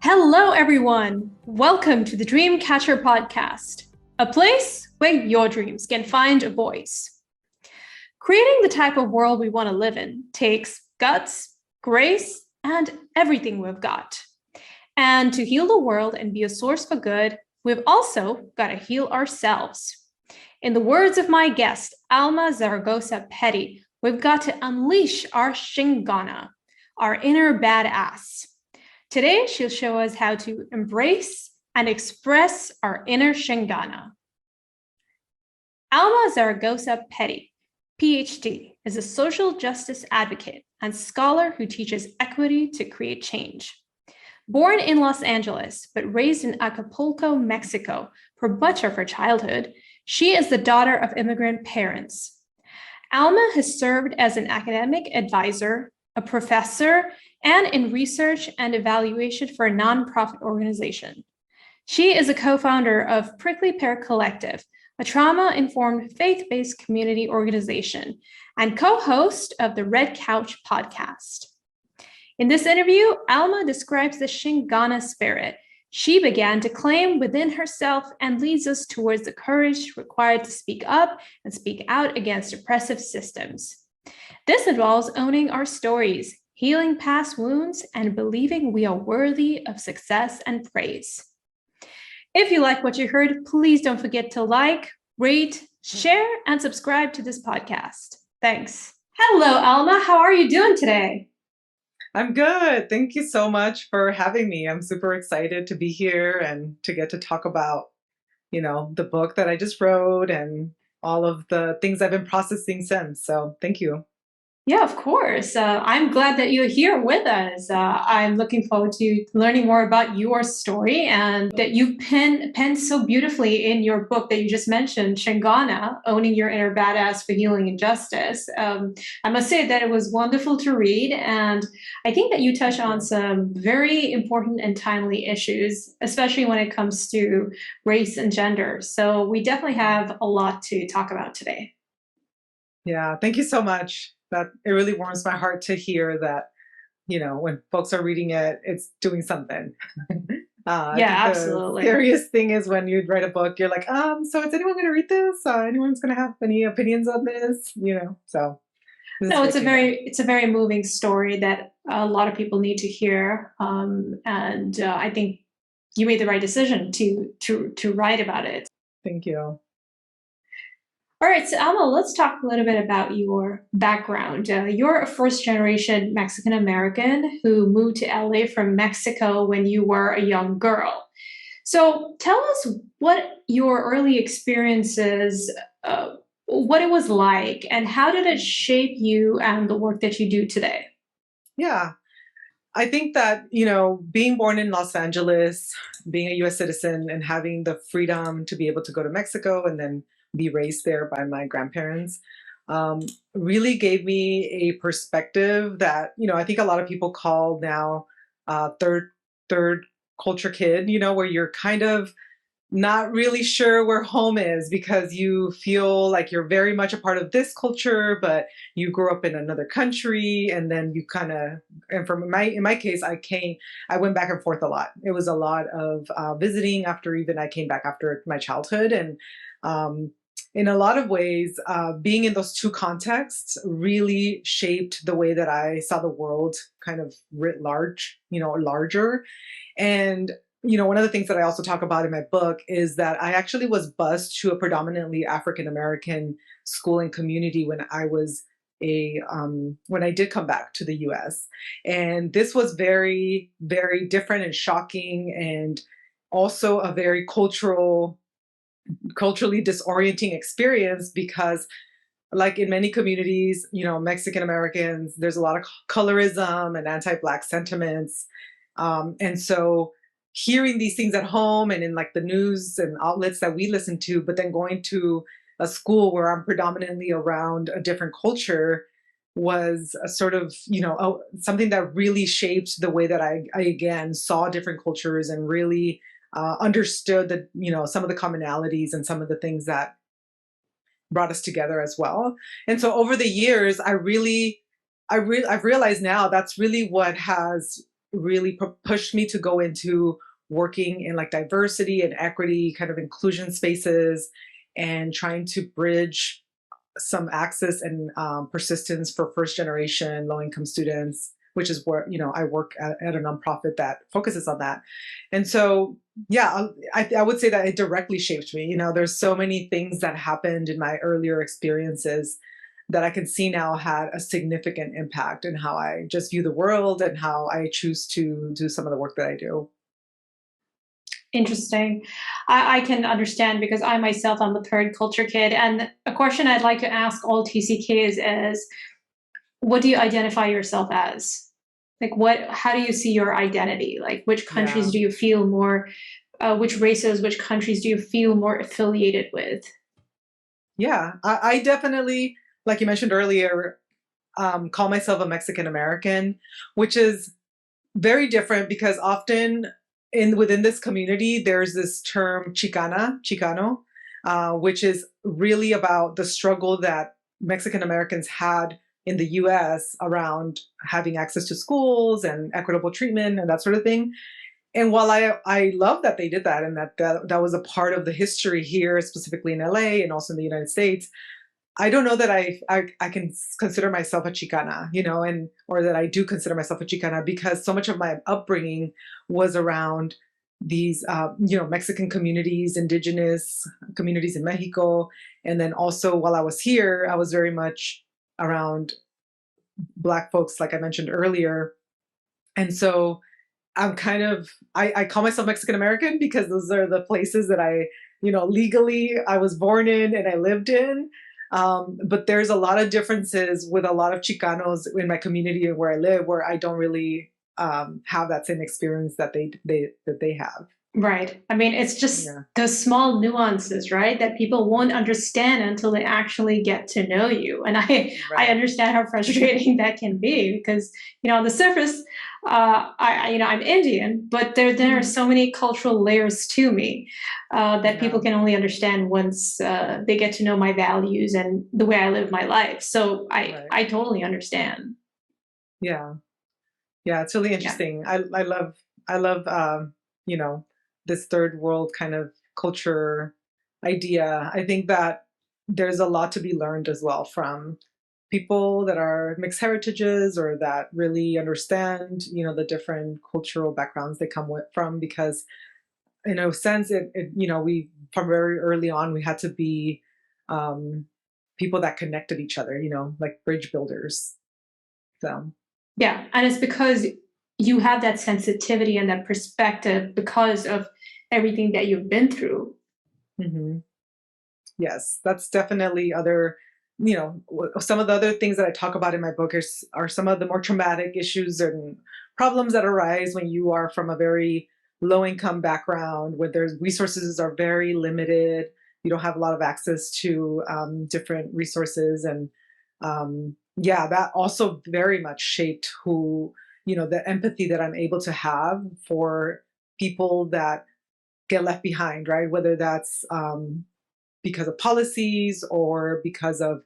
Hello, everyone. Welcome to the Dreamcatcher podcast, a place where your dreams can find a voice. Creating the type of world we want to live in takes guts, grace, and everything we've got. And to heal the world and be a source for good, we've also got to heal ourselves. In the words of my guest, Alma Zaragoza-Petty, we've got to unleash our chingona, our inner badass. Today, she'll show us how to embrace and express our inner chingona. Alma Zaragoza-Petty, PhD, is a social justice advocate and scholar who teaches equity to create change. Born in Los Angeles, but raised in Acapulco, Mexico, for much of her childhood, she is the daughter of immigrant parents. Alma has served as an academic advisor, a professor, and in research and evaluation for a nonprofit organization. She is a co-founder of Prickly Pear Collective, a trauma-informed faith-based community organization, and co-host of the Red Couch podcast. In this interview, Alma describes the chingona spirit she began to claim within herself and leads us towards the courage required to speak up and speak out against oppressive systems. This involves owning our stories, healing past wounds, and believing we are worthy of success and praise. If you like what you heard, please don't forget to like, rate, share, and subscribe to this podcast. Thanks. Hello, Alma. How are you doing today? I'm good. Thank you so much for having me. I'm super excited to be here and to get to talk about, the book that I just wrote and all of the things I've been processing since. So thank you. Yeah, of course. I'm glad that you're here with us. I'm looking forward to learning more about your story and that you penned so beautifully in your book that you just mentioned, Chingona, Owning Your Inner Badass for Healing and Justice. I must say that it was wonderful to read. And I think that you touch on some very important and timely issues, especially when it comes to race and gender. So we definitely have a lot to talk about today. Yeah, thank you so much. That it really warms my heart to hear that, when folks are reading it, it's doing something. I think absolutely. The scariest thing is when you write a book, you're like, so is anyone going to read this? Anyone's going to have any opinions on this? So. No, it's a very moving story that a lot of people need to hear, and I think you made the right decision to write about it. Thank you. All right, so Alma, let's talk a little bit about your background. You're a first-generation Mexican-American who moved to LA from Mexico when you were a young girl. So tell us what your early experiences, what it was like, and how did it shape you and the work that you do today? Yeah. I think that, being born in Los Angeles, being a US citizen and having the freedom to be able to go to Mexico and then be raised there by my grandparents, really gave me a perspective that, I think a lot of people call now third culture kid, where you're kind of not really sure where home is because you feel like you're very much a part of this culture, but you grew up in another country, and then you kind of, and in my case, I went back and forth a lot. It was a lot of visiting after even I came back after my childhood, and in a lot of ways, being in those two contexts really shaped the way that I saw the world kind of writ large, larger. And one of the things that I also talk about in my book is that I actually was bused to a predominantly African-American school and community when I was when I did come back to the US. And this was very, very different and shocking, and also a very culturally disorienting experience because, like in many communities, Mexican Americans, there's a lot of colorism and anti-Black sentiments. And so hearing these things at home and in like the news and outlets that we listen to, but then going to a school where I'm predominantly around a different culture was a sort of, something that really shaped the way that I again saw different cultures and really understood that, some of the commonalities and some of the things that brought us together as well. And so over the years, I've realized now that's really what has really pushed me to go into working in like diversity and equity kind of inclusion spaces and trying to bridge some access and persistence for first generation low income students, which is where, you know, I work at a nonprofit that focuses on that. And so, yeah, I would say that it directly shaped me. You know, there's so many things that happened in my earlier experiences that I can see now had a significant impact in how I just view the world and how I choose to do some of the work that I do. Interesting. I can understand because I myself am a third culture kid. And a question I'd like to ask all TCKs is, what do you identify yourself as? Like, how do you see your identity? Like, which countries Yeah. do you feel more, which races, which countries do you feel more affiliated with? Yeah, I definitely, like you mentioned earlier, call myself a Mexican American, which is very different because often within this community, there's this term Chicano, which is really about the struggle that Mexican Americans had in the US around having access to schools and equitable treatment and that sort of thing. And while I love that they did that and that was a part of the history here, specifically in LA and also in the United States, I don't know that I can consider myself a Chicana, you know, and or that I do consider myself a Chicana because so much of my upbringing was around these, you know, Mexican communities, indigenous communities in Mexico, and then also while I was here, I was very much around Black folks, like I mentioned earlier, and so I'm kind of I call myself Mexican American because those are the places that I, you know, legally I was born in and I lived in. But there's a lot of differences with a lot of Chicanos in my community where I live, where I don't really have that same experience that they have. Right. I mean, it's just Yeah, those small nuances, right, that people won't understand until they actually get to know you. And I right. understand how frustrating that can be because, you know, on the surface, you know, I'm Indian, but there are Mhm. so many cultural layers to me that Yeah, people can only understand once they get to know my values and the way I live my life. So right. I totally understand. Yeah. Yeah, it's really Yeah. interesting. I love you know, this third world kind of culture idea. I think that there's a lot to be learned as well from people that are mixed heritages or that really understand, you know, the different cultural backgrounds they come from because in a sense it you know, we from very early on we had to be um people that connected each other, you know, like bridge builders. So, Yeah, and it's because you have that sensitivity and that perspective because of everything that you've been through. mhm. Yes, that's definitely other, you know, some of the other things that I talk about in my book are some of the more traumatic issues and problems that arise when you are from a very low income background, where there's resources are very limited. You don't have a lot of access to different resources. And yeah, that also very much shaped who, you know, the empathy that I'm able to have for people that get left behind, right? Whether that's because of policies or because of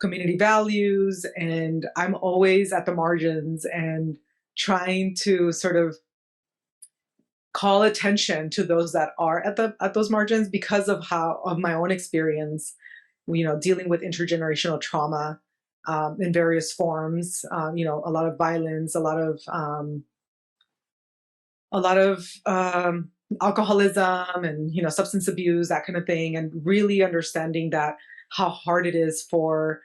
community values. And I'm always at the margins and trying to sort of call attention to those that are at those margins because of how of my own experience, you know, dealing with intergenerational trauma in various forms, you know, a lot of violence, a lot of alcoholism and, you know, substance abuse, that kind of thing, and really understanding that how hard it is for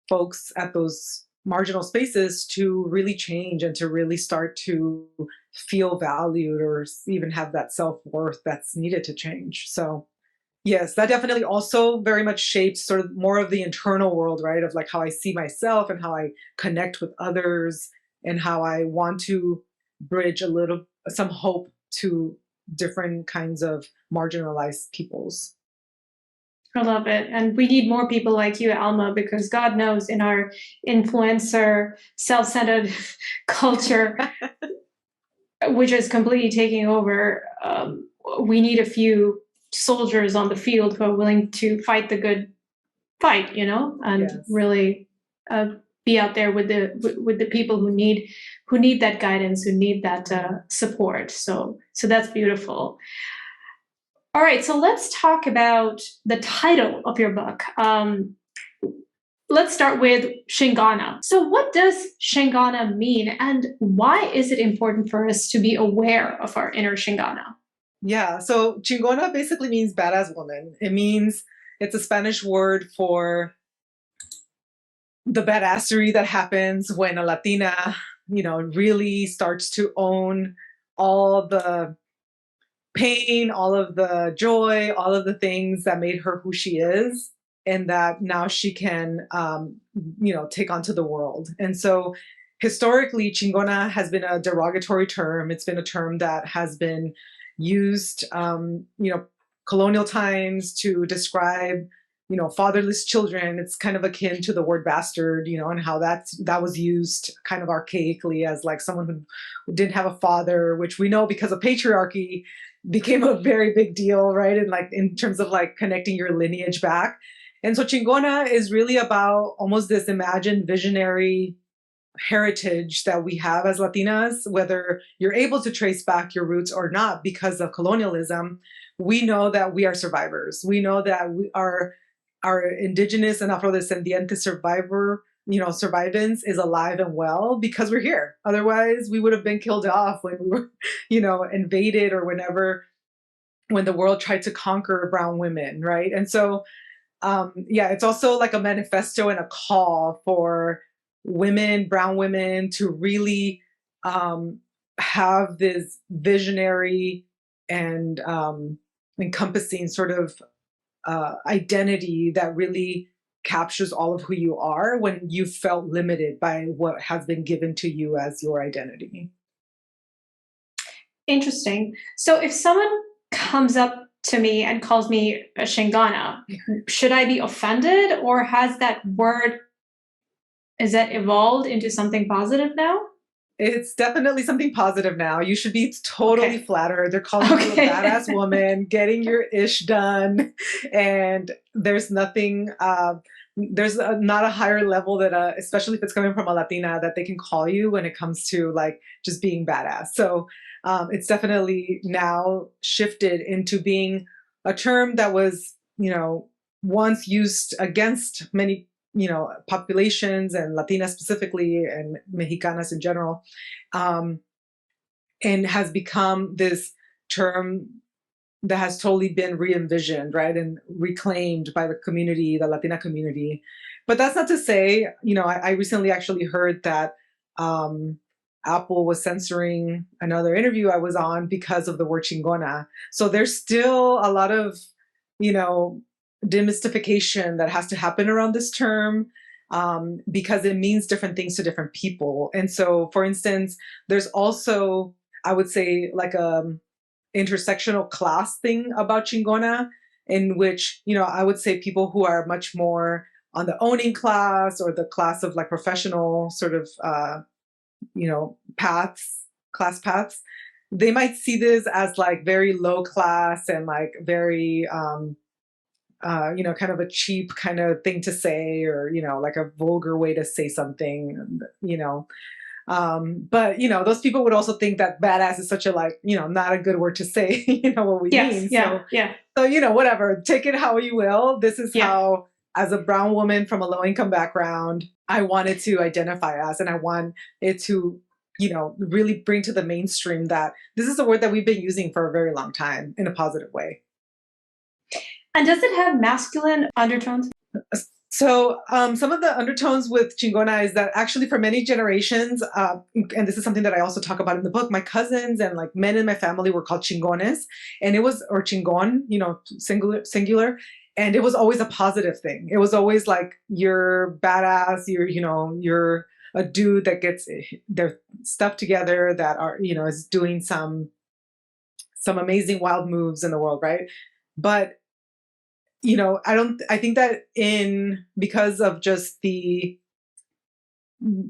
folks at those marginal spaces to really change and to really start to feel valued or even have that self-worth that's needed to change. So yes, that definitely also very much shapes sort of more of the internal world, right? Of like how I see myself and how I connect with others and how I want to bridge a little some hope to different kinds of marginalized peoples. I love it. And we need more people like you, Alma, because God knows in our influencer, self centered culture, which is completely taking over, we need a few soldiers on the field who are willing to fight the good fight, you know, and Yes. really be out there with the people who need that guidance, who need that support. So that's beautiful. All right, so let's talk about the title of your book. Let's start with chingona. So what does chingona mean, and why is it important for us to be aware of our inner chingona? Yeah, so chingona basically means badass woman. It's a Spanish word for the badassery that happens when a Latina, really starts to own all the pain, all of the joy, all of the things that made her who she is, and that now she can, take onto the world. And so historically, chingona has been a derogatory term. It's been a term that has been used, colonial times to describe, fatherless children. It's kind of akin to the word bastard, and how that was used kind of archaically as like someone who didn't have a father, which we know because of patriarchy became a very big deal, right? And like in terms of like connecting your lineage back. And so chingona is really about almost this imagined visionary heritage that we have as Latinas, whether you're able to trace back your roots or not because of colonialism. We know that we are survivors. We know that our indigenous and Afrodescendiente survivance is alive and well because we're here. Otherwise, we would have been killed off when we were, invaded or when the world tried to conquer brown women, right? And so, it's also like a manifesto and a call for brown women, to really have this visionary and encompassing sort of identity that really captures all of who you are when you felt limited by what has been given to you as your identity. Interesting. So if someone comes up to me and calls me a chingona, should I be offended, or has that word, is that evolved into something positive now? It's definitely something positive now. You should be totally flattered. They're calling you a badass woman, getting your ish done. And there's nothing, not a higher level that, especially if it's coming from a Latina, that they can call you when it comes to like just being badass. So it's definitely now shifted into being a term that was, once used against many populations, and Latinas specifically, and Mexicanas in general, and has become this term that has totally been re-envisioned, right, and reclaimed by the community, the Latina community. But that's not to say, I recently actually heard that Apple was censoring another interview I was on because of the word chingona. So there's still a lot of, demystification that has to happen around this term, because it means different things to different people. And so, for instance, there's also, I would say, like a intersectional class thing about chingona, in which, I would say people who are much more on the owning class, or the class of like professional sort of, class paths, they might see this as like very low class and like very, kind of a cheap kind of thing to say, or, like a vulgar way to say something, but, those people would also think that badass is such a like, not a good word to say, what we mean. So, whatever, take it how you will. This is how, as a brown woman from a low income background, I wanted to identify as, and I want it to, really bring to the mainstream that this is a word that we've been using for a very long time in a positive way. And does it have masculine undertones? So some of the undertones with chingona is that actually for many generations, and this is something that I also talk about in the book, my cousins and like men in my family were called chingones, and it was, or chingon, singular. And it was always a positive thing. It was always like, you're badass, you're a dude that gets their stuff together, that are, is doing some amazing wild moves in the world, right? But I think that because of just the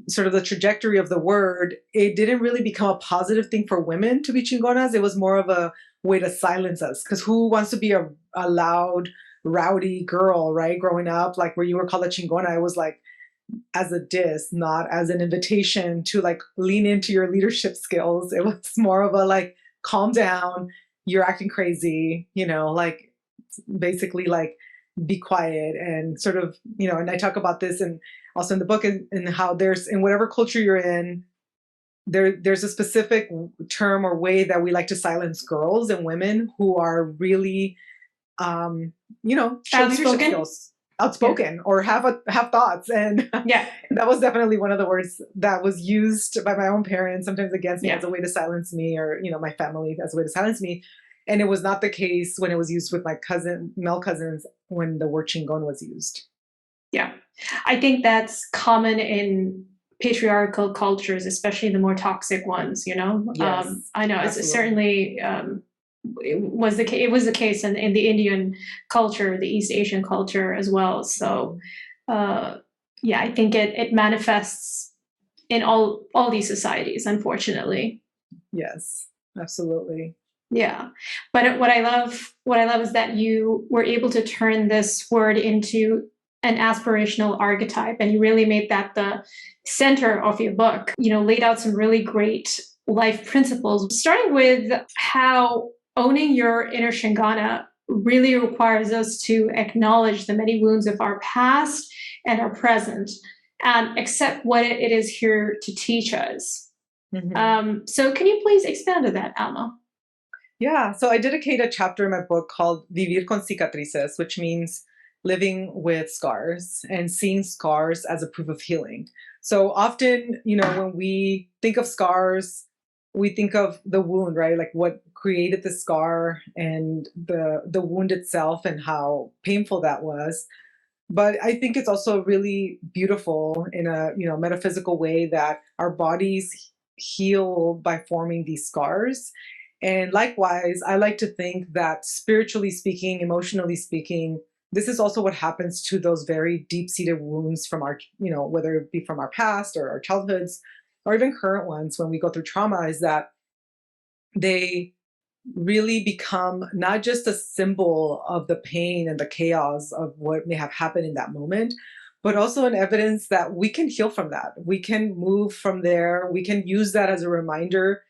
sort of the trajectory of the word, it didn't really become a positive thing for women to be chingonas. It was more of a way to silence us, because who wants to be a loud, rowdy girl, right? Growing up, like where you were called a chingona, it was like, as a diss, not as an invitation to like lean into your leadership skills. It was more of a like, calm down, you're acting crazy, like basically like be quiet and sort of, and I talk about this and also in the book and how there's in whatever culture you're in, there's a specific term or way that we like to silence girls and women who are really show leadership skills, outspoken, or have thoughts. And Yeah. that was definitely one of the words that was used by my own parents, sometimes against me, as a way to silence me, or, my family as a way to silence me. And it was not the case when it was used with my male cousins, when the word chingona was used. Yeah. I think that's common in patriarchal cultures, especially the more toxic ones, Yes, I know absolutely. it's certainly, it was the case in the Indian culture, the East Asian culture as well. So, yeah, I think it manifests in all these societies, unfortunately. Yes, absolutely. Yeah, but what I love is that you were able to turn this word into an aspirational archetype, and you really made that the center of your book. Laid out some really great life principles, starting with how owning your inner chingona really requires us to acknowledge the many wounds of our past and our present, and accept what it is here to teach us. So, can you please expand on that, Alma? Yeah, so I dedicate a chapter in my book called Vivir con cicatrices, which means living with scars and seeing scars as a proof of healing. So often, when we think of scars, we think of the wound, right? Like what created the scar and the wound itself and how painful that was. But I think it's also really beautiful in a, metaphysical way that our bodies heal by forming these scars. And likewise, I like to think that spiritually speaking, emotionally speaking, this is also what happens to those very deep-seated wounds from our, whether it be from our past or our childhoods, or even current ones when we go through trauma, is that they really become not just a symbol of the pain and the chaos of what may have happened in that moment, but also an evidence that we can heal from that. We can move from there. We can use that as a reminder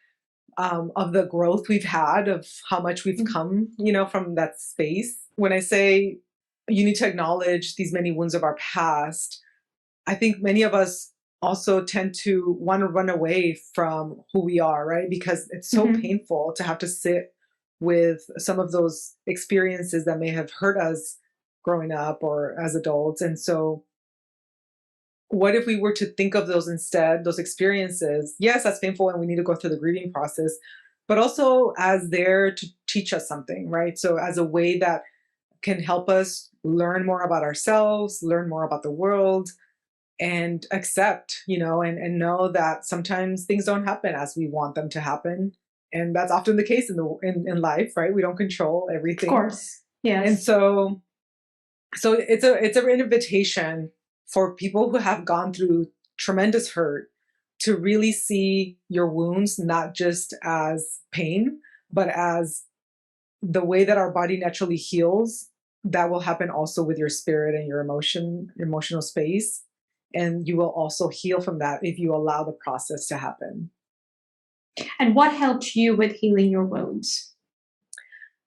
of the growth we've had, of how much we've come, from that space. When I say you need to acknowledge these many wounds of our past, I think many of us also tend to want to run away from who we are, right? Because it's so painful to have to sit with some of those experiences that may have hurt us growing up or as adults. And so what if we were to think of those instead, those experiences? Yes, that's painful and we need to go through the grieving process, but also as there to teach us something, right? So as a way that can help us learn more about ourselves, learn more about the world, and accept, and know that sometimes things don't happen as we want them to happen. And that's often the case in life, right? We don't control everything. Of course. Yes. And so it's an invitation for people who have gone through tremendous hurt to really see your wounds not just as pain, but as the way that our body naturally heals. That will happen also with your spirit and your emotional space. And you will also heal from that if you allow the process to happen. And what helped you with healing your wounds?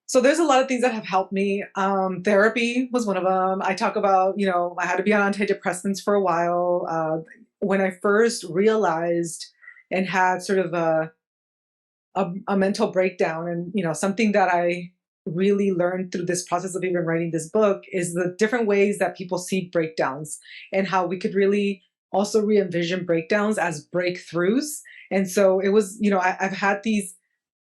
So there's a lot of things that have helped me. Therapy was one of them. I talk about, I had to be on antidepressants for a while. When I first realized and had sort of a mental breakdown, and, something that I really learned through this process of even writing this book is the different ways that people see breakdowns and how we could really also re-envision breakdowns as breakthroughs. And so it was, I've had these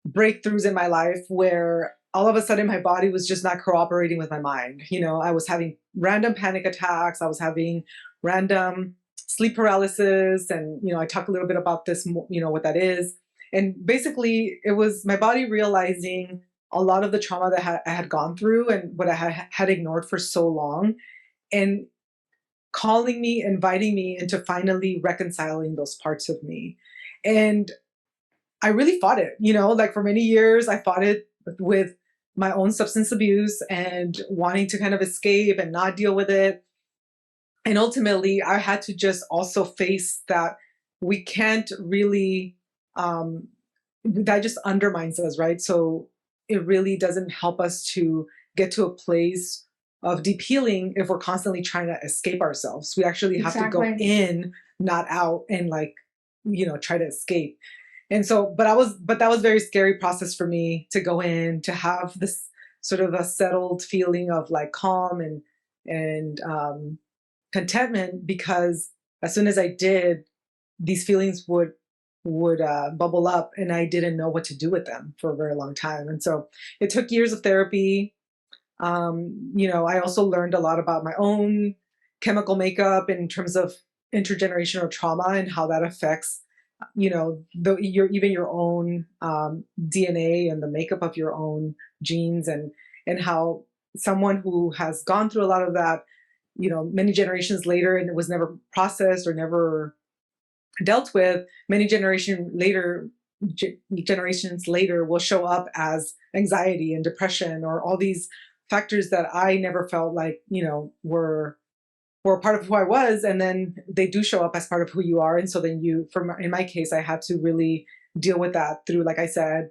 breakthroughs in my life where all of a sudden my body was just not cooperating with my mind. I was having random panic attacks. I was having random sleep paralysis. And, I talk a little bit about this, what that is. And basically it was my body realizing a lot of the trauma that I had gone through and what I had ignored for so long, and calling me, inviting me into finally reconciling those parts of me. And I really fought it, like for many years, I fought it with my own substance abuse and wanting to kind of escape and not deal with it. And ultimately, I had to just also face that we can't really, that just undermines us, right? So it really doesn't help us to get to a place of deep healing if we're constantly trying to escape ourselves. We actually have to go Exactly. in, not out, and like, try to escape. And so, but that was a very scary process for me to go in, to have this sort of a settled feeling of like calm and contentment, because as soon as I did, these feelings would bubble up, and I didn't know what to do with them for a very long time. And so it took years of therapy. I also learned a lot about my own chemical makeup in terms of intergenerational trauma and how that affects, even your own DNA and the makeup of your own genes, and how someone who has gone through a lot of that, many generations later, and it was never processed or never dealt with, many generations later will show up as anxiety and depression, or all these factors that I never felt like, were a part of who I was, and then they do show up as part of who you are. And so then in my case, I had to really deal with that through, like I said,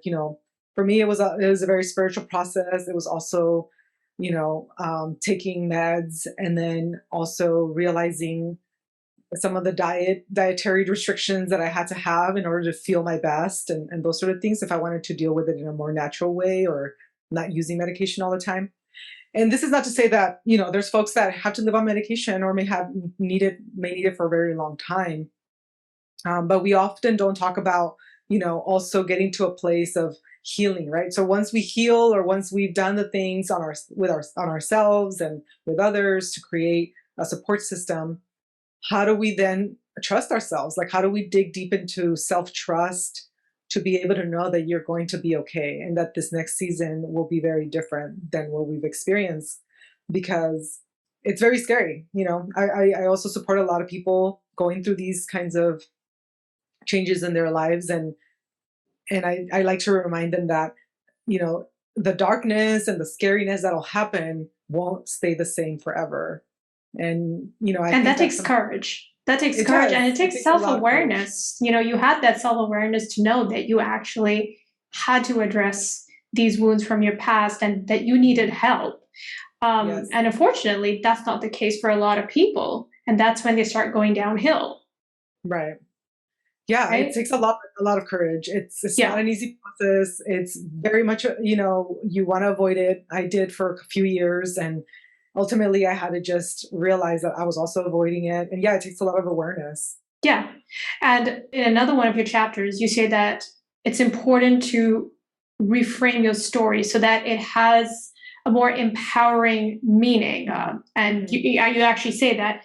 for me, it was a very spiritual process. It was also, taking meds, and then also realizing some of the dietary restrictions that I had to have in order to feel my best, and those sort of things, if I wanted to deal with it in a more natural way, or not using medication all the time. And this is not to say that, there's folks that have to live on medication, or may need it for a very long time. But we often don't talk about, also getting to a place of healing, right? So once we heal, or once we've done the things on ourselves and with others to create a support system, how do we then trust ourselves? Like, how do we dig deep into self-trust to be able to know that you're going to be okay, and that this next season will be very different than what we've experienced? Because it's very scary. I also support a lot of people going through these kinds of changes in their lives, and I like to remind them that, you know, the darkness and the scariness that'll happen won't stay the same forever. And, I And think that that's takes courage. That takes it courage, and does. it It takes takes a lot of courage. self-awareness. You had that self-awareness to know that you actually had to address these wounds from your past and that you needed help. Yes. And unfortunately, that's not the case for a lot of people. And that's when they start going downhill, Right. Yeah, it right? takes a lot of courage. It's not Yeah. an easy process. It's very much, you want to avoid it. I did for a few years, and ultimately I had to just realize that I was also avoiding it. And yeah, it takes a lot of awareness. Yeah. And in another one of your chapters, you say that it's important to reframe your story so that it has a more empowering meaning. And Mhm. you actually say that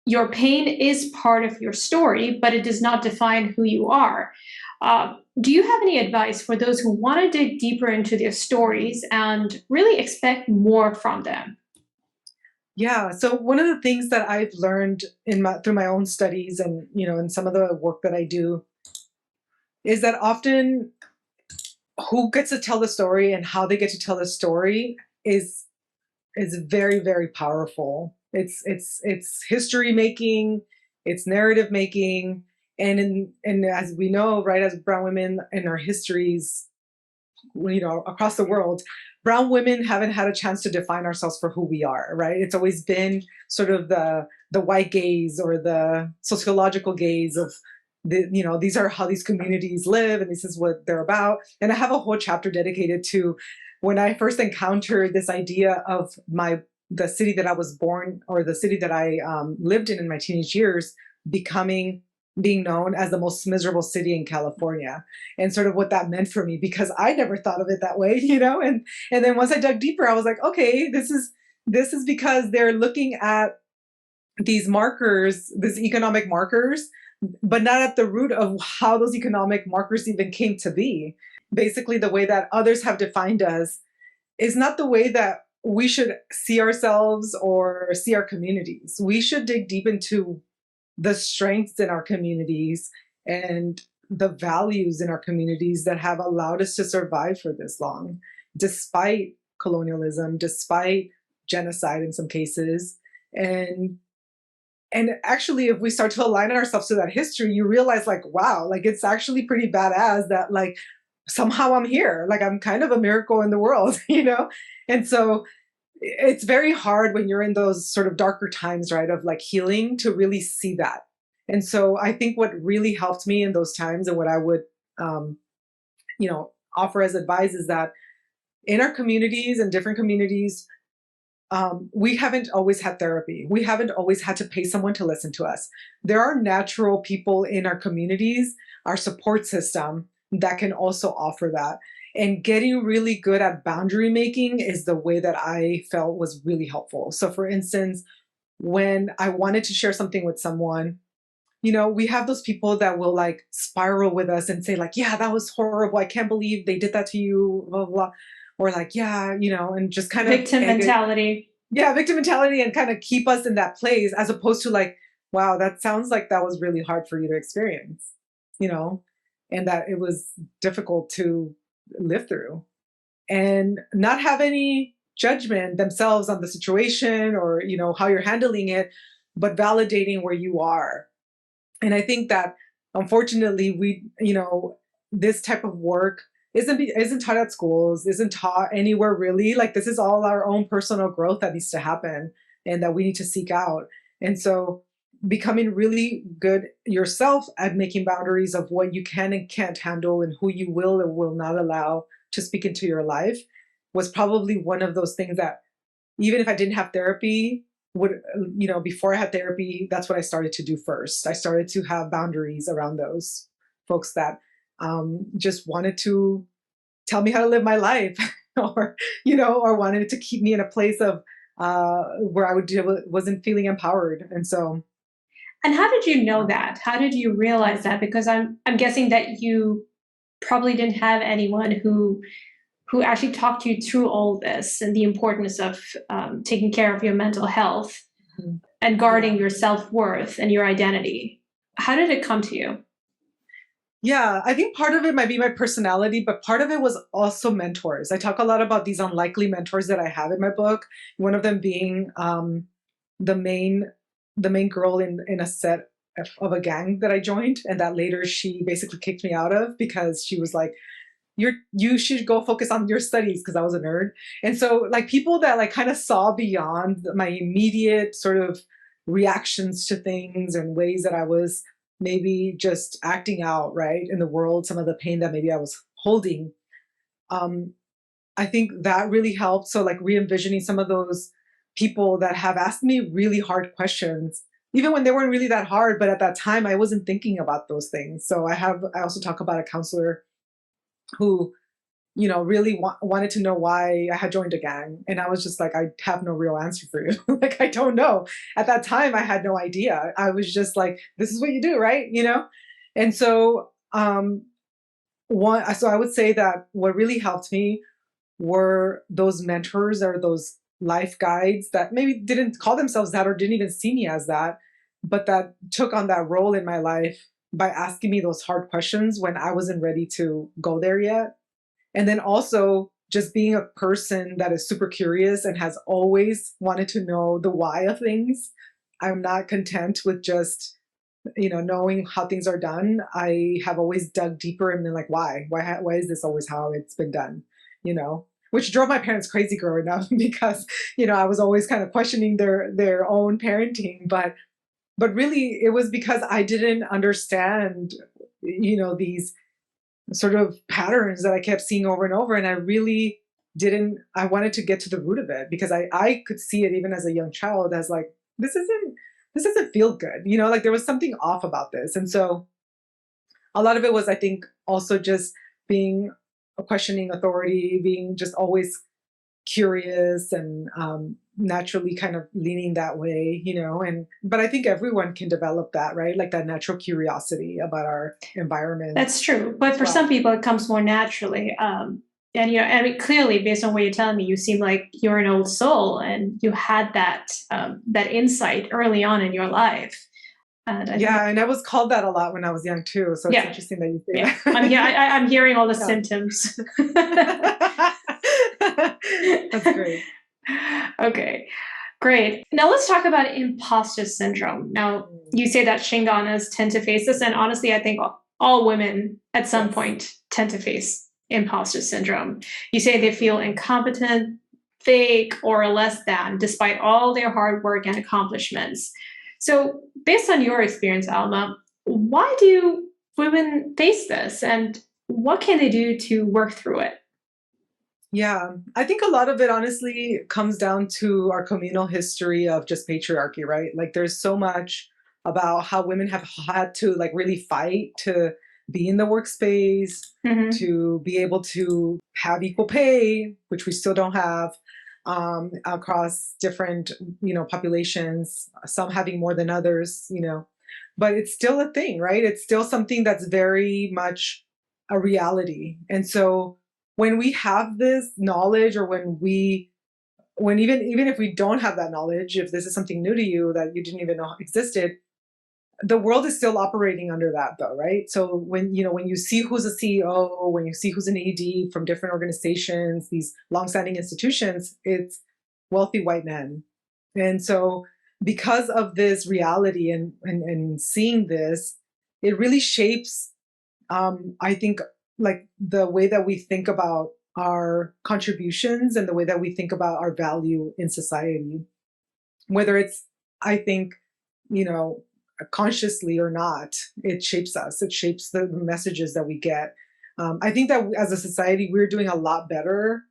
your pain is part of your story, but it does not define who you are. Do you have any advice for those who want to dig deeper into their stories and really expect more from them? Yeah. So one of the things that I've learned through my own studies, and in some of the work that I do, is that often who gets to tell the story and how they get to tell the story is very, very powerful. It's history making, it's narrative making, and as we know, right, as brown women in our histories, across the world, brown women haven't had a chance to define ourselves for who we are, right? It's always been sort of the white gaze, or the sociological gaze of these are how these communities live, and this is what they're about. And I have a whole chapter dedicated to when I first encountered this idea of the city that I was born, or the city that I lived in my teenage years, becoming being known as the most miserable city in California, and sort of what that meant for me, because I never thought of it that way, and then once I dug deeper, I was like, okay, this is because they're looking at these markers, these economic markers, but not at the root of how those economic markers even came to be. Basically, the way that others have defined us is not the way that we should see ourselves or see our communities. We should dig deep into the strengths in our communities and the values in our communities that have allowed us to survive for this long, despite colonialism, despite genocide in some cases. And And actually, if we start to align ourselves to that history, you realize like, wow, like it's actually pretty badass that like somehow I'm here. Like I'm kind of a miracle in the world, And so it's very hard when you're in those sort of darker times, right, of like healing to really see that. And so I think what really helped me in those times and what I would, um, offer as advice is that in our communities and different communities, we haven't always had therapy. We haven't always had to pay someone to listen to us. There are natural people in our communities, our support system that can also offer that. And getting really good at boundary making is the way that I felt was really helpful. So, for instance, when I wanted to share something with someone, we have those people that will like spiral with us and say, like, yeah, that was horrible. I can't believe they did that to you, blah, blah, blah. Or like, yeah, and just kind of victim mentality. Yeah, victim mentality, and kind of keep us in that place, as opposed to like, wow, that sounds like that was really hard for you to experience, and that it was difficult to live through, and not have any judgment themselves on the situation or, how you're handling it, but validating where you are. And I think that unfortunately this type of work isn't taught at schools, isn't taught anywhere really. Like this is all our own personal growth that needs to happen and that we need to seek out. And so becoming really good yourself at making boundaries of what you can and can't handle and who you will or will not allow to speak into your life was probably one of those things that, even if I didn't have therapy, before I had therapy, that's what I started to do first. I started to have boundaries around those folks that just wanted to tell me how to live my life or wanted to keep me in a place of where wasn't feeling empowered. And how did you know that? How did you realize that? Because I'm guessing that you probably didn't have anyone who actually talked you through all this and the importance of taking care of your mental health and guarding your self-worth and your identity. How did it come to you? Yeah, I think part of it might be my personality, but part of it was also mentors. I talk a lot about these unlikely mentors that I have in my book. One of them being the main girl in a set of a gang that I joined, and that later she basically kicked me out of because she was like, you should go focus on your studies, because I was a nerd. And so like people that like kind of saw beyond my immediate sort of reactions to things and ways that I was maybe just acting out, right, in the world, some of the pain that maybe I was holding. I think that really helped. So like re-envisioning some of those people that have asked me really hard questions, even when they weren't really that hard, but at that time I wasn't thinking about those things. So I also talk about a counselor who, really wanted to know why I had joined a gang. And I was just like, I have no real answer for you. Like, I don't know. At that time, I had no idea. I was just like, this is what you do, right? And so, so I would say that what really helped me were those mentors or those life guides that maybe didn't call themselves that or didn't even see me as that, but that took on that role in my life by asking me those hard questions when I wasn't ready to go there yet. And then also just being a person that is super curious and has always wanted to know the why of things. I'm not content with just, knowing how things are done. I have always dug deeper and been like, why? Why is this always how it's been done? Which drove my parents crazy growing up because, I was always kind of questioning their own parenting. But really it was because I didn't understand, these sort of patterns that I kept seeing over and over. And I wanted to get to the root of it because I could see it even as a young child as like, this doesn't feel good. Like there was something off about this. And so a lot of it was, I think, also just being questioning authority, being just always curious and naturally kind of leaning that way, but I think everyone can develop that, right? Like that natural curiosity about our environment. That's true. But for some people, it comes more naturally. And, I mean, clearly, based on what you're telling me, you seem like you're an old soul and you had that insight early on in your life. And I was called that a lot when I was young too. So it's interesting that you say that. I'm hearing all the symptoms. That's great. Okay, Great. Now let's talk about imposter syndrome. Now, you say that chingonas tend to face this, and honestly, I think all women at some point tend to face imposter syndrome. You say they feel incompetent, fake, or less than, despite all their hard work and accomplishments. So, based on your experience, Alma, why do women face this, and what can they do to work through it? Yeah, I think a lot of it honestly comes down to our communal history of just patriarchy, right? Like there's so much about how women have had to like really fight to be in the workspace, to be able to have equal pay, which we still don't have, across different, populations, some having more than others, but it's still a thing, right? It's still something that's very much a reality. And so when we have this knowledge, or when even if we don't have that knowledge, if this is something new to you that you didn't even know existed, the world is still operating under that though, right? So when you see who's a CEO, when you see who's an AD from different organizations, these longstanding institutions, it's wealthy white men. And so because of this reality and seeing this, it really shapes, I think, like the way that we think about our contributions and the way that we think about our value in society, whether it's, I think, consciously or not, it shapes us. It shapes the messages that we get. I think that as a society, we're doing a lot better,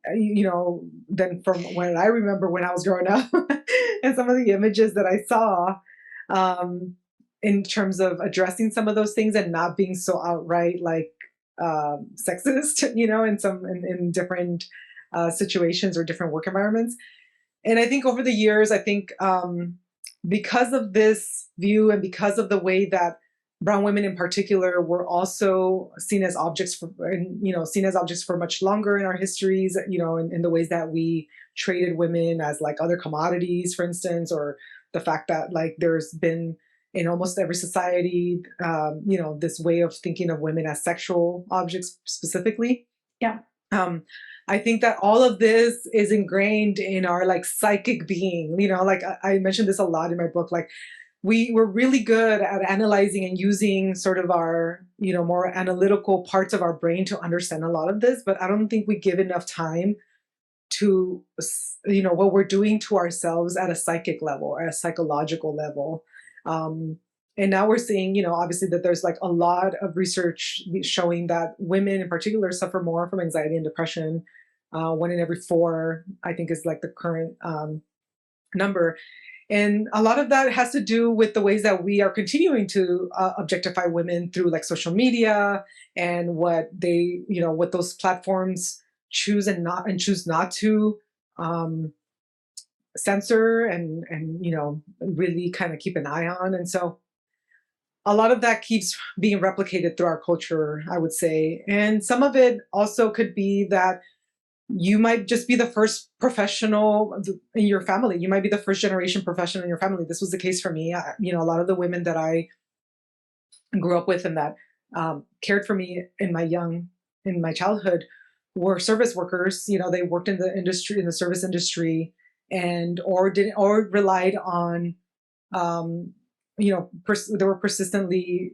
than from when I remember when I was growing up and some of the images that I saw, in terms of addressing some of those things and not being so outright like sexist, in different situations or different work environments. And I think over the years, because of this view and because of the way that brown women in particular were also seen as objects for much longer in our histories, in the ways that we traded women as like other commodities, for instance, or the fact that like there's been in almost every society, this way of thinking of women as sexual objects specifically. Yeah. I think that all of this is ingrained in our like psychic being, like I mentioned this a lot in my book, like we're really good at analyzing and using sort of our, more analytical parts of our brain to understand a lot of this, but I don't think we give enough time to, what we're doing to ourselves at a psychic level or a psychological level. And now we're seeing, obviously that there's like a lot of research showing that women in particular suffer more from anxiety and depression. 1 in every 4, I think, is like the current number. And a lot of that has to do with the ways that we are continuing to objectify women through like social media and what what those platforms choose and choose not to censor and really kind of keep an eye on. And so a lot of that keeps being replicated through our culture, I would say. And some of it also could be that you might just be the first professional in your family. You might be the first generation professional in your family. This was the case for me. A lot of the women that I grew up with and that cared for me in my childhood were service workers. They worked in the service industry, and or relied on, they were persistently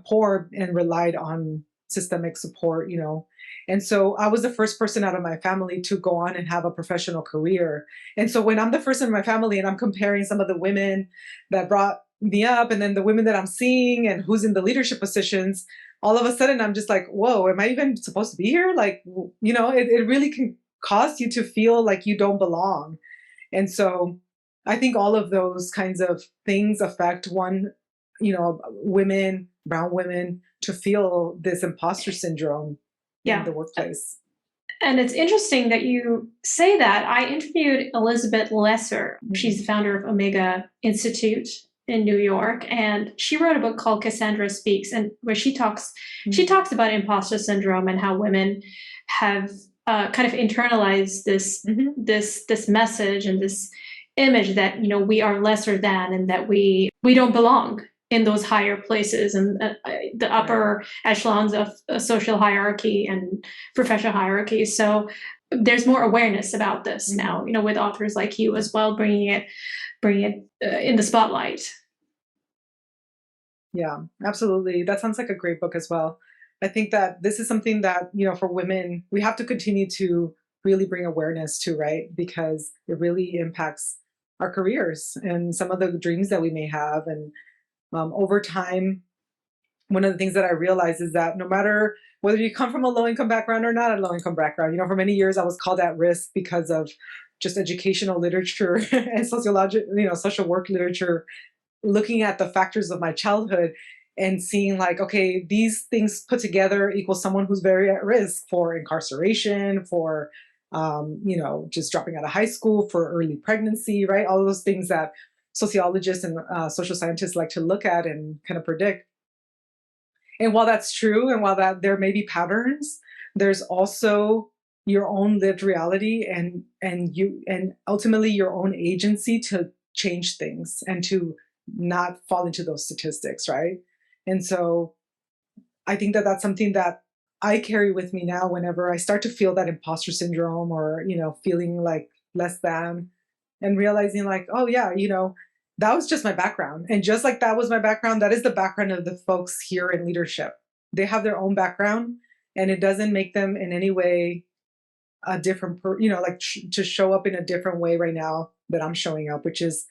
poor and relied on systemic support, And so I was the first person out of my family to go on and have a professional career. And so when I'm the first in my family and I'm comparing some of the women that brought me up and then the women that I'm seeing and who's in the leadership positions, all of a sudden I'm just like, whoa, am I even supposed to be here? Like, it really can cause you to feel like you don't belong. And so I think all of those kinds of things affect women, brown women, to feel this imposter syndrome in the workplace. And it's interesting that you say that. I interviewed Elizabeth Lesser. She's the founder of Omega Institute in New York, and she wrote a book called Cassandra Speaks, and where she talks about imposter syndrome and how women have kind of internalized this message and this image that we are lesser than, and that we don't belong in those higher places and the upper echelons of social hierarchy and professional hierarchy. So there's more awareness about this now, with authors like you as well, bringing it in the spotlight. Yeah, absolutely. That sounds like a great book as well. I think that this is something that, for women, we have to continue to really bring awareness to, right? Because it really impacts our careers and some of the dreams that we may have. And over time, one of the things that I realized is that no matter whether you come from a low income background or not a low income background, for many years I was called at risk because of just educational literature and social work literature, looking at the factors of my childhood and seeing like, okay, these things put together equal someone who's very at risk for incarceration, for, just dropping out of high school, for early pregnancy, right? All of those things that sociologists and social scientists like to look at and kind of predict. And while that's true, and while that there may be patterns, there's also your own lived reality and ultimately your own agency to change things and to not fall into those statistics, right? And so I think that that's something that I carry with me now whenever I start to feel that imposter syndrome or, feeling like less than, and realizing like, oh yeah, that was just my background. And just like that was my background, that is the background of the folks here in leadership. They have their own background, and it doesn't make them in any way a different, to show up in a different way right now that I'm showing up, which is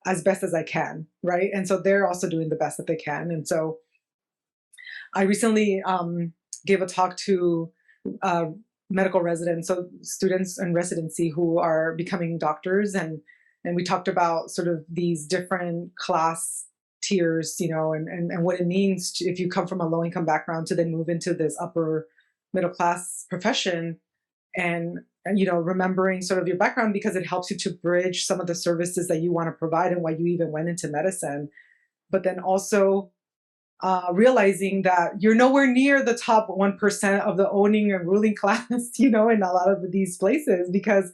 as best as I can, right? And so they're also doing the best that they can. And so I recently gave a talk to medical residents, so students in residency who are becoming doctors, and we talked about sort of these different class tiers, and what it means if you come from a low income background to then move into this upper middle class profession, and remembering sort of your background, because it helps you to bridge some of the services that you want to provide and why you even went into medicine. But then also realizing that you're nowhere near the top 1% of the owning and ruling class, in a lot of these places, because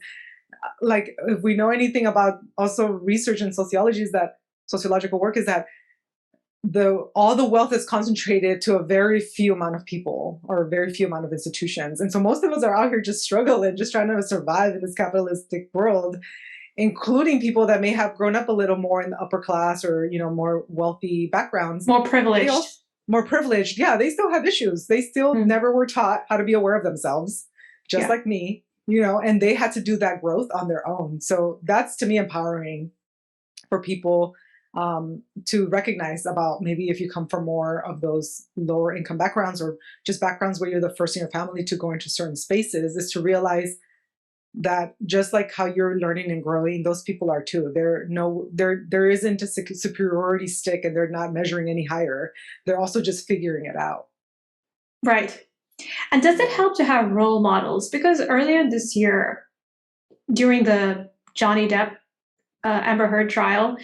like if we know anything about also research and sociology, is that sociological work is that all the wealth is concentrated to a very few amount of people or a very few amount of institutions. And so most of us are out here just struggling, just trying to survive in this capitalistic world, including people that may have grown up a little more in the upper class or, more wealthy backgrounds. More privileged. More privileged. Yeah, they still have issues. They still never were taught how to be aware of themselves, just like me, and they had to do that growth on their own. So that's, to me, empowering for people to recognize about maybe if you come from more of those lower income backgrounds or just backgrounds where you're the first in your family to go into certain spaces, is to realize that just like how you're learning and growing, those people are too. There isn't a superiority stick, and they're not measuring any higher. They're also just figuring it out. Right. And does it help to have role models? Because earlier this year, during the Johnny Depp Amber Heard trial,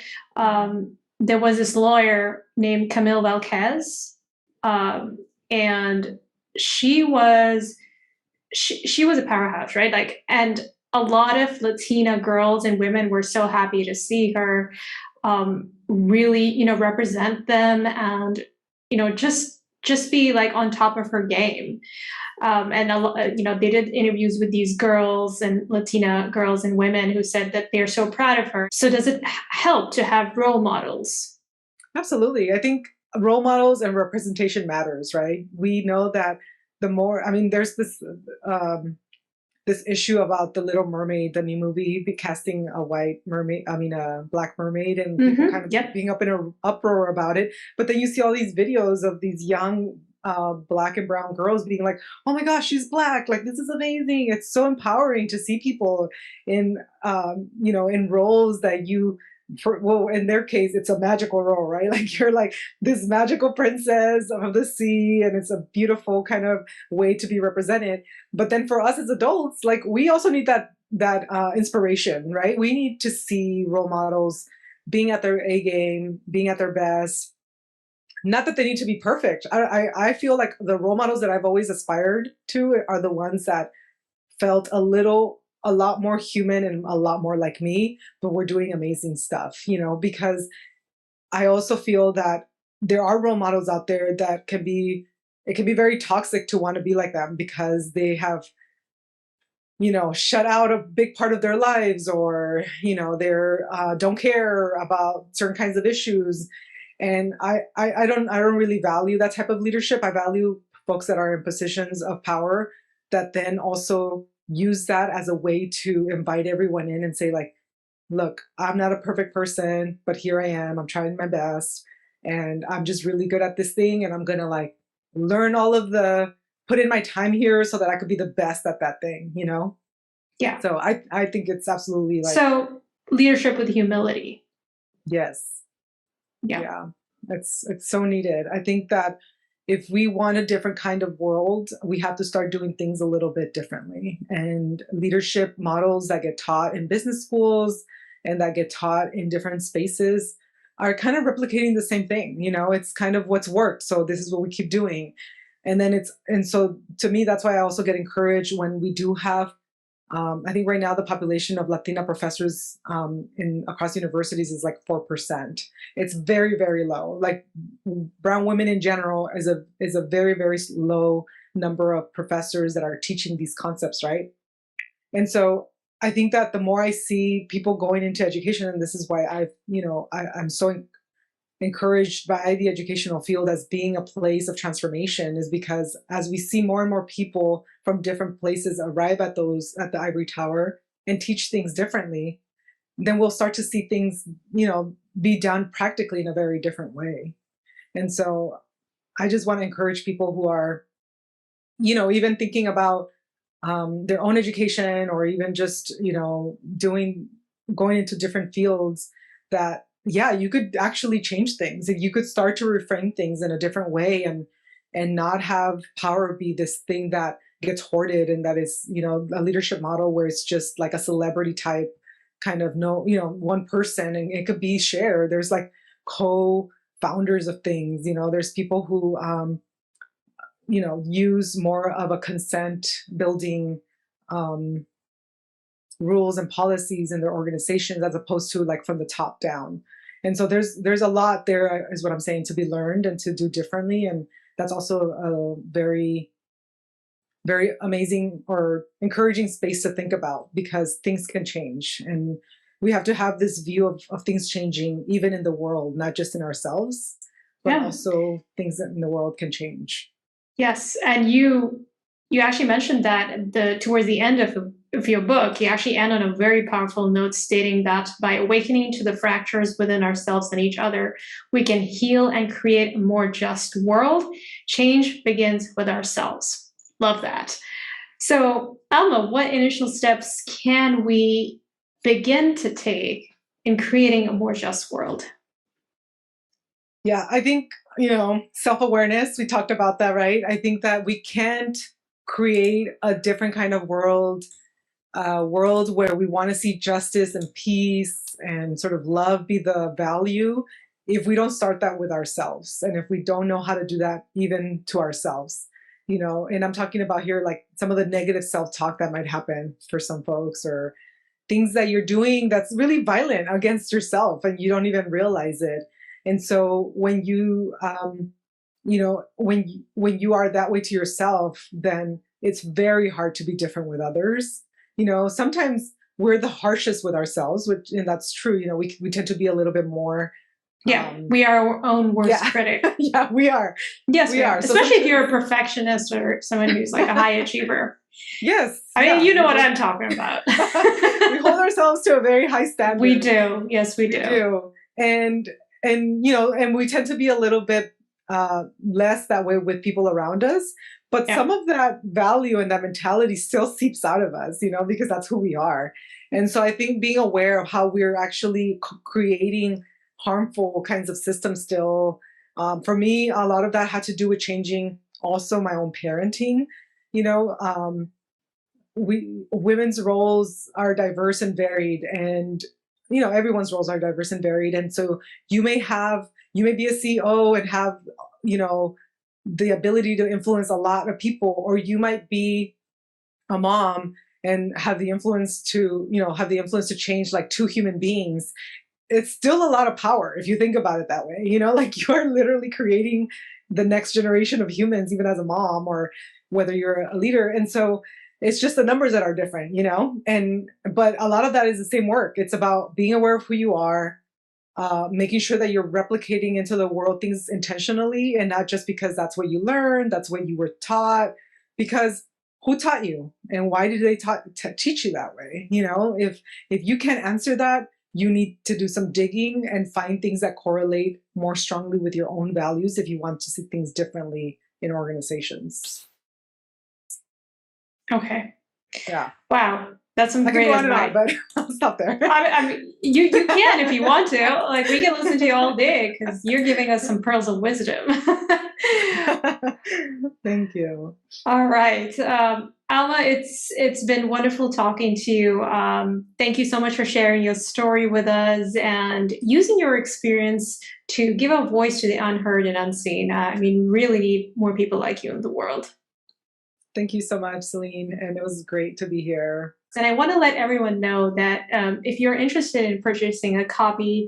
there was this lawyer named Camille Valquez, and she was a powerhouse, right? Like, and a lot of Latina girls and women were so happy to see her really, represent them and, just be like on top of her game. And they did interviews with these girls and Latina girls and women who said that they're so proud of her. So does it help to have role models? Absolutely. I think role models and representation matters, right? We know that the more, there's this issue about the Little Mermaid, the new movie, casting a black mermaid, and people kind of being up in an uproar about it. But then you see all these videos of these young black and brown girls being like, oh my gosh, she's black, like this is amazing. It's so empowering to see people in in roles that in their case it's a magical role, right? Like you're like this magical princess of the sea, and it's a beautiful kind of way to be represented. But then for us as adults, like we also need that inspiration, right? We need to see role models being at their A game, being at their best. Not that they need to be perfect. I feel like the role models that I've always aspired to are the ones that felt a lot more human and a lot more like me, but we're doing amazing stuff, because I also feel that there are role models out there that it can be very toxic to want to be like them, because they have shut out a big part of their lives, or, they're don't care about certain kinds of issues. And I don't really value that type of leadership. I value folks that are in positions of power that then also use that as a way to invite everyone in and say, like, look, I'm not a perfect person, but here I am. I'm trying my best, and I'm just really good at this thing, and I'm gonna like learn put in my time here so that I could be the best at that thing. Yeah. So I think it's absolutely like, So leadership with humility. yes. Yeah. Yeah, it's so needed. I think that if we want a different kind of world, we have to start doing things a little bit differently. And leadership models that get taught in business schools and that get taught in different spaces are kind of replicating the same thing. It's kind of what's worked, so this is what we keep doing. And so to me, that's why I also get encouraged when we do have, I think right now the population of Latina professors across universities is like 4%. It's very, very low. Like, brown women in general is a very, very low number of professors that are teaching these concepts, right? And so I think that the more I see people going into education, and this is why I'm so encouraged by the educational field as being a place of transformation, is because as we see more and more people from different places arrive at the ivory tower and teach things differently, then we'll start to see things, be done practically in a very different way. And so I just want to encourage people who are, even thinking about their own education, or even just, going into different fields, that, yeah, you could actually change things. You could start to reframe things in a different way, and not have power be this thing that gets hoarded, and that is, a leadership model where it's just like a celebrity type kind of, no, one person, and it could be shared. There's like co-founders of things. There's people who use more of a consent building rules and policies in their organizations, as opposed to like from the top down. And so there's a lot there, is what I'm saying, to be learned and to do differently. And that's also a very, very amazing or encouraging space to think about, because things can change, and we have to have this view of things changing even in the world, not just in ourselves, but also things in the world can change. Yes, and you actually mentioned that towards the end of your book, you actually end on a very powerful note, stating that by awakening to the fractures within ourselves and each other, we can heal and create a more just world. Change begins with ourselves. Love that. So, Alma, what initial steps can we begin to take in creating a more just world? Yeah, I think, self-awareness, we talked about that, right? I think that we can't create a different kind of world, world where we want to see justice and peace and sort of love be the value, if we don't start that with ourselves, and if we don't know how to do that even to ourselves. And I'm talking about here, like, some of the negative self-talk that might happen for some folks, or things that you're doing that's really violent against yourself and you don't even realize it. And so when when you are that way to yourself, then it's very hard to be different with others. Sometimes we're the harshest with ourselves, and that's true. We tend to be a little bit more. Yeah, we are our own worst critic. Yeah, we are. Yes, we are. Especially if you're a perfectionist or someone who's like a high achiever. Yes. I mean, you know what I'm talking about. We hold ourselves to a very high standard. We do. Yes, we do. And we tend to be a little bit less that way with people around us. But some of that value and that mentality still seeps out of us, because that's who we are. And so I think being aware of how we're actually creating harmful kinds of systems still, for me, a lot of that had to do with changing also my own parenting. Women's roles are diverse and varied, and everyone's roles are diverse and varied. And so you may be a CEO and have the ability to influence a lot of people, or you might be a mom and have the influence to change like two human beings. It's still a lot of power if you think about it that way. Like, you are literally creating the next generation of humans, even as a mom, or whether you're a leader. And so It's just the numbers that are different, you know? But a lot of that is the same work. It's about being aware of who you are, making sure that you're replicating into the world things intentionally and not just because that's what you learned, that's what you were taught, because who taught you and why did they teach you that way? You know, if you can't answer that, you need to do some digging and find things that correlate more strongly with your own values if you want to see things differently in organizations. Okay. Yeah. Wow. That's some I can great go on and advice. on, but I'll stop there. I mean, you can if you want to. Like, we can listen to you all day because you're giving us some pearls of wisdom. Thank you. All right, Alma, it's been wonderful talking to you. Thank you so much for sharing your story with us and using your experience to give a voice to the unheard and unseen. I mean, we really need more people like you in the world. Thank you so much, Celine, and it was great to be here. And I want to let everyone know that if you're interested in purchasing a copy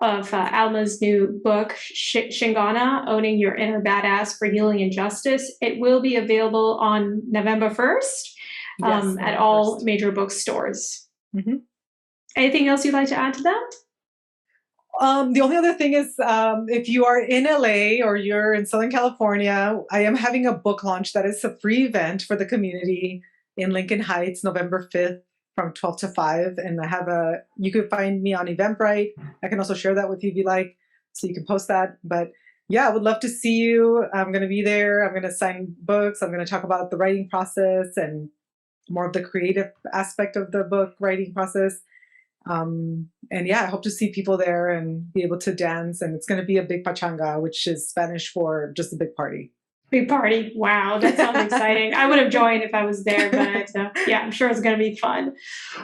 of Alma's new book, Chingona, Owning Your Inner Badass for Healing and Justice, it will be available on November 1st Yes, at all major bookstores. Mm-hmm. Anything else you'd like to add to that? The only other thing is, if you are in LA or you're in Southern California, I am having a book launch that is a free event for the community in Lincoln Heights, November 5th from 12 to 5. And you can find me on Eventbrite. I can also share that with you if you like, so you can post that. But yeah, I would love to see you. I'm going to be there. I'm going to sign books. I'm going to talk about the writing process and more of the creative aspect of the book writing process. And yeah, I hope to see people there and be able to dance. And it's going to be a big pachanga, which is Spanish for just a big party. Big party. Wow, that sounds exciting. I would have joined if I was there, but yeah, I'm sure it's going to be fun.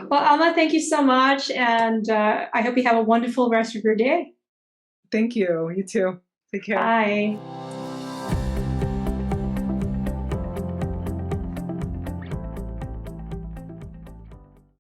Well, Alma, thank you so much. And I hope you have a wonderful rest of your day. Thank you. You too. Take care. Bye.